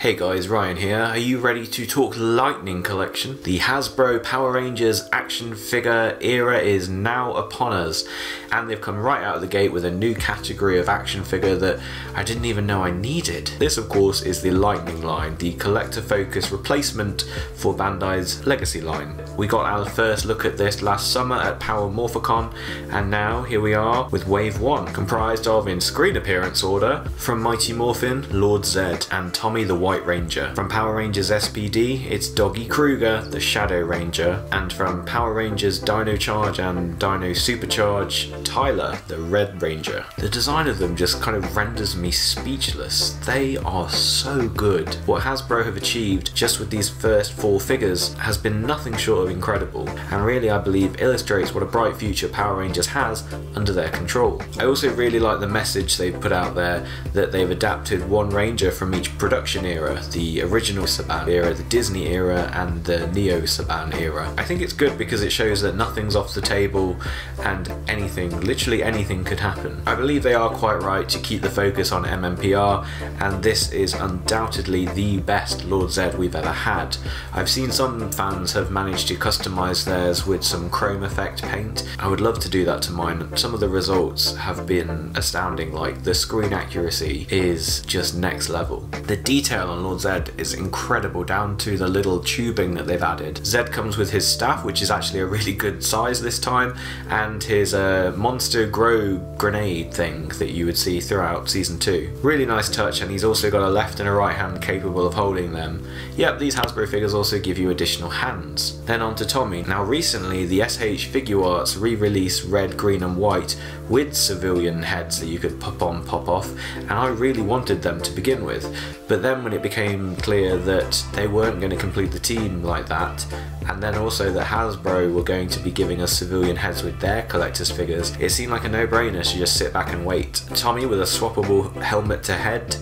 Hey guys, Ryan here. Are you ready to talk Lightning Collection? The Hasbro Power Rangers action figure era is now upon us, and they've come right out of the gate with a new category of action figure that I didn't even know I needed. This of course is the Lightning line, the collector focus replacement for Bandai's Legacy line. We got our first look at this last summer at Power Morphicon, and now here we are with Wave 1, comprised of, in screen appearance order, from Mighty Morphin, Lord Zedd, and Tommy the White Ranger. From Power Rangers SPD, it's Doggie Cruger, the Shadow Ranger, and from Power Rangers Dino Charge and Dino Supercharge, Tyler, the Red Ranger. The design of them just kind of renders me speechless. They are so good. What Hasbro have achieved just with these first 4 figures has been nothing short of incredible, and really I believe illustrates what a bright future Power Rangers has under their control. I also really like the message they've put out there that they've adapted one Ranger from each production era, the original Saban era, the Disney era, and the Neo Saban era. I think it's good because it shows that nothing's off the table and anything, literally anything could happen. I believe they are quite right to keep the focus on MMPR, and this is undoubtedly the best Lord Zedd we've ever had. I've seen some fans have managed to customise theirs with some chrome effect paint. I would love to do that to mine. Some of the results have been astounding, like the screen accuracy is just next level. The detail on Lord Zedd is incredible, down to the little tubing that they've added. Zedd comes with his staff, which is actually a really good size this time, and his monster grow grenade thing that you would see throughout season 2. Really nice touch, and he's also got a left and a right hand capable of holding them. Yep, these Hasbro figures also give you additional hands. Then on to Tommy. Now recently the SH Figure Arts re-released red, green and white with civilian heads that you could pop on, pop off, and I really wanted them to begin with, but then when it became clear that they weren't going to complete the team like that, and then also that Hasbro were going to be giving us civilian heads with their collector's figures, it seemed like a no-brainer to just sit back and wait. Tommy with a swappable helmet to head,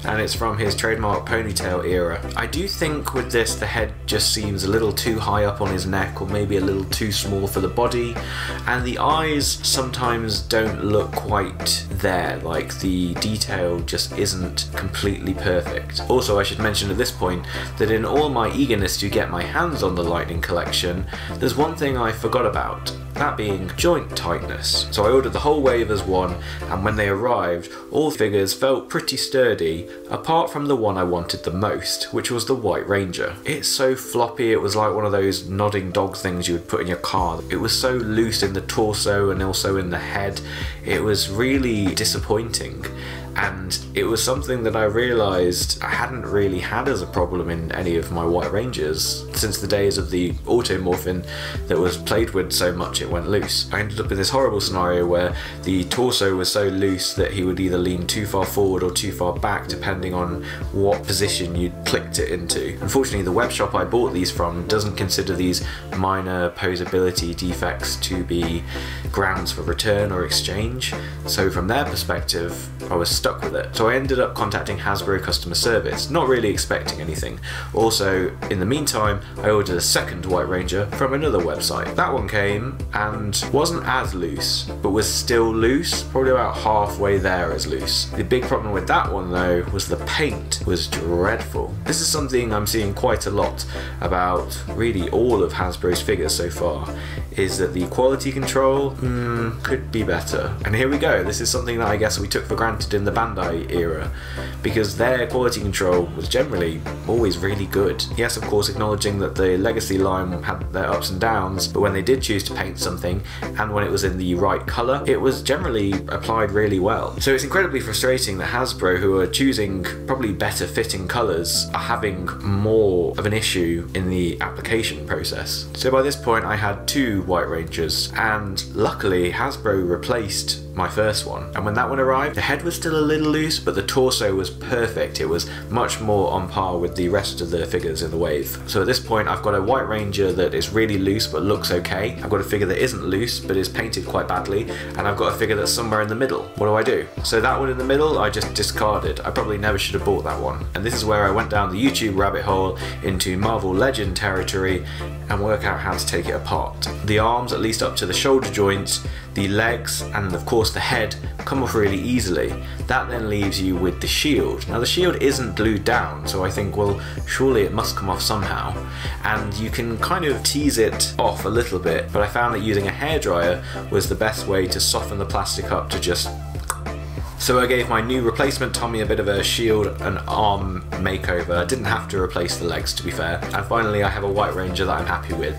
and it's from his trademark ponytail era. I do think with this the head just seems a little too high up on his neck, or maybe a little too small for the body, and the eyes sometimes don't look quite there, like the detail just isn't completely perfect. Also I should mention at this point that in all my eagerness to get my hands on the Lightning collection, there's one thing I forgot about, that being joint tightness. So I ordered the whole wave as one, and when they arrived all figures felt pretty sturdy, apart from the one I wanted the most, which was the White Ranger. It's so floppy, it was like one of those nodding dog things you would put in your car. It was so loose in the torso and also in the head. It was really disappointing, and it was something that I realised I hadn't really had as a problem in any of my White Rangers since the days of the Automorphin that was played with so much it went loose. I ended up in this horrible scenario where the torso was so loose that he would either lean too far forward or too far back depending on what position you'd clicked it into. Unfortunately the web shop I bought these from doesn't consider these minor posability defects to be grounds for return or exchange, so from their perspective I was stuck with it. So I ended up contacting Hasbro customer service, not really expecting anything. Also, in the meantime, I ordered a second White Ranger from another website. That one came and wasn't as loose, but was still loose, probably about halfway there as loose. The big problem with that one though was the paint was dreadful. This is something I'm seeing quite a lot about really all of Hasbro's figures so far, is that the quality control could be better. And here we go, this is something that I guess we took for granted in the Bandai era, because their quality control was generally always really good. Yes, of course, acknowledging that the Legacy line had their ups and downs, but when they did choose to paint something, and when it was in the right colour, it was generally applied really well. So it's incredibly frustrating that Hasbro, who are choosing probably better fitting colours, are having more of an issue in the application process. So by this point I had 2 White Rangers, and luckily Hasbro replaced my first one, and when that one arrived the head was still a little loose, but the torso was perfect. It was much more on par with the rest of the figures in the wave. So at this point I've got a White Ranger that is really loose but looks okay, I've got a figure that isn't loose but is painted quite badly, and I've got a figure that's somewhere in the middle. What do? So that one in the middle I just discarded. I probably never should have bought that one, and this is where I went down the YouTube rabbit hole into Marvel Legend territory and work out how to take it apart. The arms, at least up to the shoulder joints, The legs and of course the head come off really easily. That then leaves you with the shield. Now the shield isn't glued down, so I think, well, surely it must come off somehow. And you can kind of tease it off a little bit, but I found that using a hairdryer was the best way to soften the plastic up to just... So I gave my new replacement Tommy a bit of a shield and arm makeover. I didn't have to replace the legs, to be fair. And finally I have a White Ranger that I'm happy with.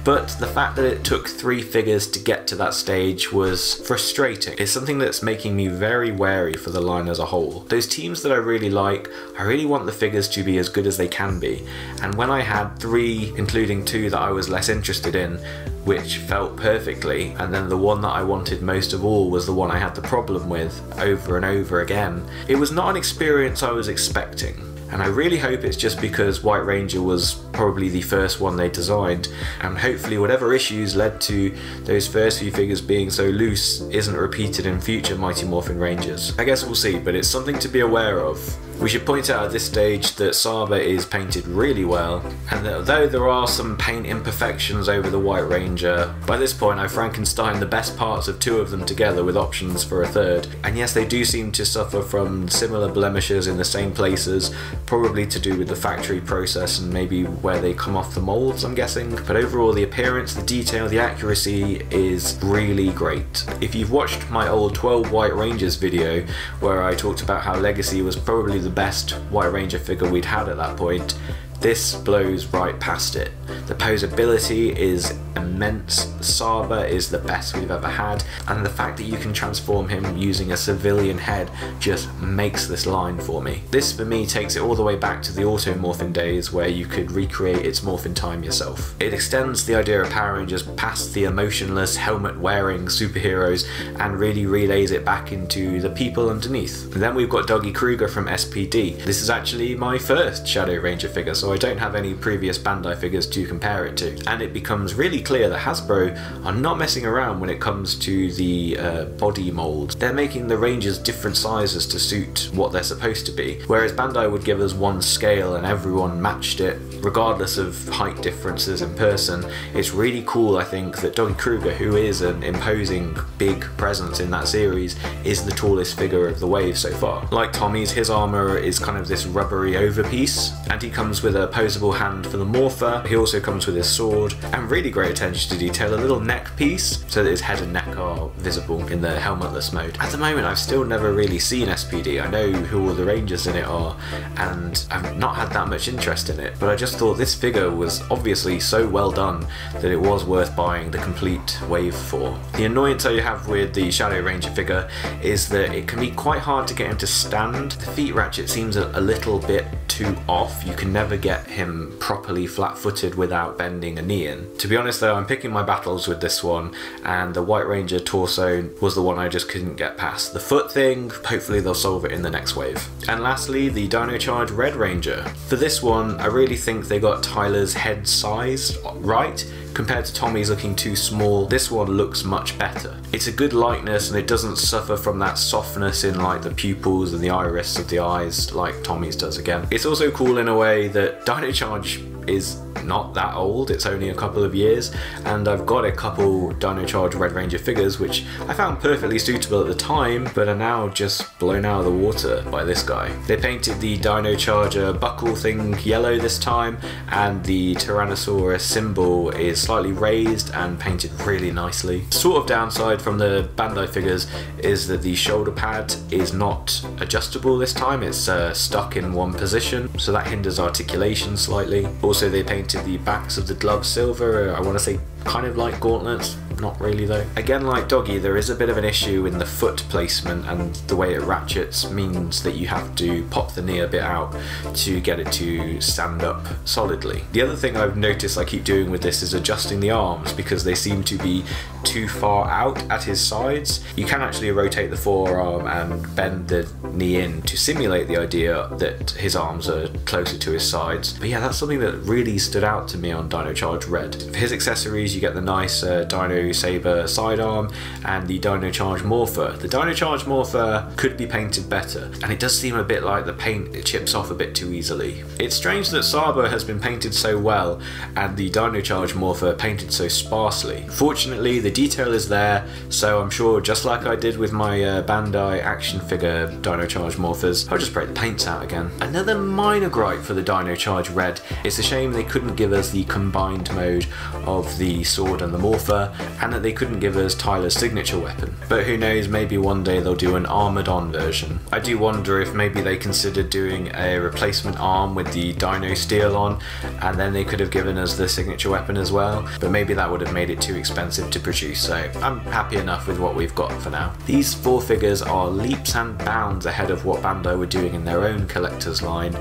But the fact that it took 3 figures to get to that stage was frustrating. It's something that's making me very wary for the line as a whole. Those teams that I really like, I really want the figures to be as good as they can be. And when I had 3, including 2 that I was less interested in, which felt perfectly, and then the one that I wanted most of all was the one I had the problem with over and over again, it was not an experience I was expecting. And I really hope it's just because White Ranger was probably the first one they designed, and hopefully whatever issues led to those first few figures being so loose isn't repeated in future Mighty Morphin Rangers. I guess we'll see, but it's something to be aware of. We should point out at this stage that Saba is painted really well, and that though there are some paint imperfections over the White Ranger, by this point I've Frankensteined the best parts of 2 of them together with options for a 3rd. And yes, they do seem to suffer from similar blemishes in the same places, probably to do with the factory process and maybe where they come off the molds, I'm guessing. But overall the appearance, the detail, the accuracy is really great. If you've watched my old 12 White Rangers video where I talked about how Legacy was probably the best White Ranger figure we'd had at that point, this blows right past it. The posability is immense, Saba is the best we've ever had, and the fact that you can transform him using a civilian head just makes this line for me. This for me takes it all the way back to the Auto Morphin days where you could recreate its morphin time yourself. It extends the idea of Power Rangers past the emotionless helmet wearing superheroes and really relays it back into the people underneath. And then we've got Doggie Cruger from SPD. This is actually my first Shadow Ranger figure, so I don't have any previous Bandai figures to compare it to. And it becomes really clear that Hasbro are not messing around when it comes to the body molds. They're making the Rangers different sizes to suit what they're supposed to be, whereas Bandai would give us one scale and everyone matched it regardless of height differences in person. It's really cool, I think, that Doggie Cruger, who is an imposing big presence in that series, is the tallest figure of the wave so far. Like Tommy's, his armour is kind of this rubbery overpiece, and he comes with a posable hand for the morpher. He also comes with his sword, and really great attention to detail, a little neck piece so that his head and neck are visible in the helmetless mode. At the moment I've still never really seen SPD. I know who all the Rangers in it are, and I've not had that much interest in it, but I just thought this figure was obviously so well done that it was worth buying the complete wave for. The annoyance I have with the Shadow Ranger figure is that it can be quite hard to get him to stand. The feet ratchet seems a little bit too off. You can never get him properly flat-footed without bending a knee in. To be honest though, I'm picking my battles with this one, and the White Ranger torso was the one I just couldn't get past. The foot thing, hopefully they'll solve it in the next wave. And lastly, the Dino Charge Red Ranger. For this one, I really think they got Tyler's head sized right. Compared to Tommy's looking too small, this one looks much better. It's a good likeness and it doesn't suffer from that softness in like the pupils and the iris of the eyes like Tommy's does again. It's also cool in a way that Dino Charge is not that old, it's only a couple of years, and I've got a couple Dino Charge Red Ranger figures which I found perfectly suitable at the time but are now just blown out of the water by this guy. They painted the Dino Charger buckle thing yellow this time, and the Tyrannosaurus symbol is slightly raised and painted really nicely. Sort of downside from the Bandai figures is that the shoulder pad is not adjustable this time, it's stuck in one position, so that hinders articulation slightly. Also they painted the backs of the gloves silver, I want to say kind of like gauntlets, not really though. Again, like Doggie, there is a bit of an issue in the foot placement, and the way it ratchets means that you have to pop the knee a bit out to get it to stand up solidly. The other thing I've noticed I keep doing with this is adjusting the arms because they seem to be too far out at his sides. You can actually rotate the forearm and bend the knee in to simulate the idea that his arms are closer to his sides. But yeah, that's something that really stood out to me on Dino Charge Red. For his accessories, issues, you get the nice Dino Saber sidearm and the Dino Charge Morpher. The Dino Charge Morpher could be painted better, and it does seem a bit like the paint, it chips off a bit too easily. It's strange that Sabo has been painted so well and the Dino Charge Morpher painted so sparsely. Fortunately, the detail is there, so I'm sure, just like I did with my Bandai action figure Dino Charge Morphers, I'll just break the paints out again. Another minor gripe for the Dino Charge Red, it's a shame they couldn't give us the combined mode of the sword and the Morpher, and that they couldn't give us Tyler's signature weapon. But who knows, maybe one day they'll do an armoured on version. I do wonder if maybe they considered doing a replacement arm with the Dino Steel on, and then they could have given us the signature weapon as well, but maybe that would have made it too expensive to produce, so I'm happy enough with what we've got for now. These 4 figures are leaps and bounds ahead of what Bandai were doing in their own collector's line,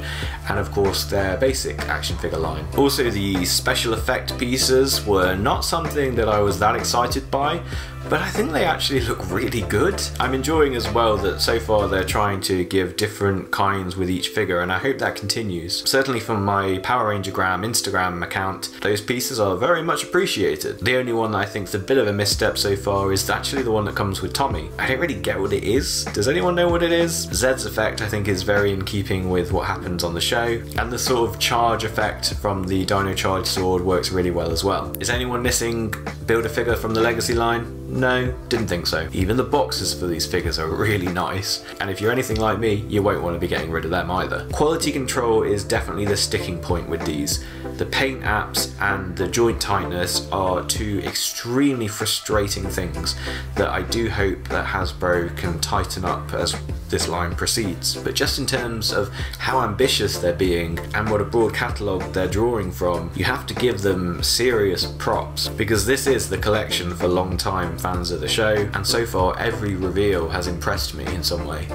and of course their basic action figure line. Also, the special effect pieces were not something that I was that excited by, but I think they actually look really good. I'm enjoying as well that so far they're trying to give different kinds with each figure, and I hope that continues. Certainly from my Power Ranger Gram Instagram account, those pieces are very much appreciated. The only one that I think's a bit of a misstep so far is actually the one that comes with Tommy. I don't really get what it is. Does anyone know what it is? Zedd's effect I think is very in keeping with what happens on the show, and the sort of charge effect from the Dino Charge sword works really well as well. Is anyone missing Build-A-Figure from the Legacy line? No, didn't think so. Even the boxes for these figures are really nice, and if you're anything like me, you won't want to be getting rid of them either. Quality control is definitely the sticking point with these. The paint apps and the joint tightness are two extremely frustrating things that I do hope that Hasbro can tighten up as this line proceeds. But just in terms of how ambitious they're being and what a broad catalogue they're drawing from, you have to give them serious props, because this is the collection for long-time fans of the show, and so far every reveal has impressed me in some way.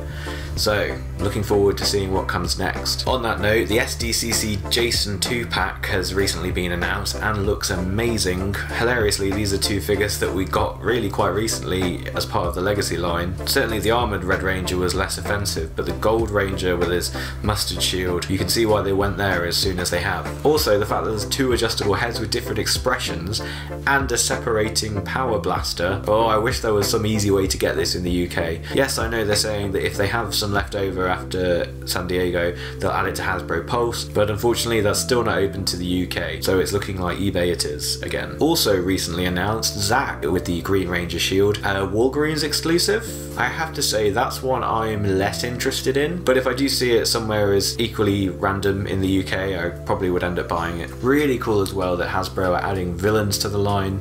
So, looking forward to seeing what comes next. On that note, the SDCC Jason 2-pack has recently been announced and looks amazing. Hilariously, these are 2 figures that we got really quite recently as part of the Legacy line. Certainly the armoured Red Ranger was less offensive, but the Gold Ranger with his mustard shield, you can see why they went there as soon as they have. Also, the fact that there's 2 adjustable heads with different expressions and a separating power blaster. Oh, I wish there was some easy way to get this in the UK. Yes, I know they're saying that if they have some left over after San Diego, they'll add it to Hasbro Pulse, but unfortunately that's still not open to the UK, so it's looking like eBay it is again. Also recently announced, Zack with the Green Ranger shield, a Walgreens exclusive. I have to say that's one I'm less interested in, but if I do see it somewhere as equally random in the UK, I probably would end up buying it. Really cool as well that Hasbro are adding villains to the line,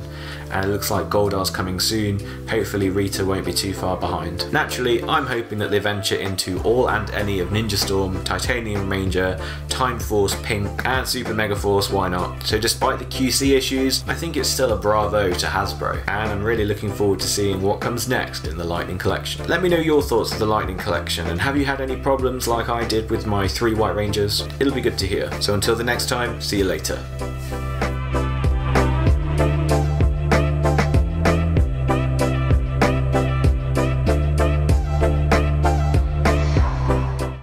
and it looks like Goldar's coming soon. Hopefully Rita won't be too far behind. Naturally, I'm hoping that they venture into all and any of Ninja Storm, Titanium Ranger, Time Force Pink, and Super Mega Force, why not? So despite the QC issues, I think it's still a bravo to Hasbro, and I'm really looking forward to seeing what comes next in the Lightning Collection. Let me know your thoughts of the Lightning Collection, and have you had any problems like I did with my 3 White Rangers? It'll be good to hear. So until the next time, see you later.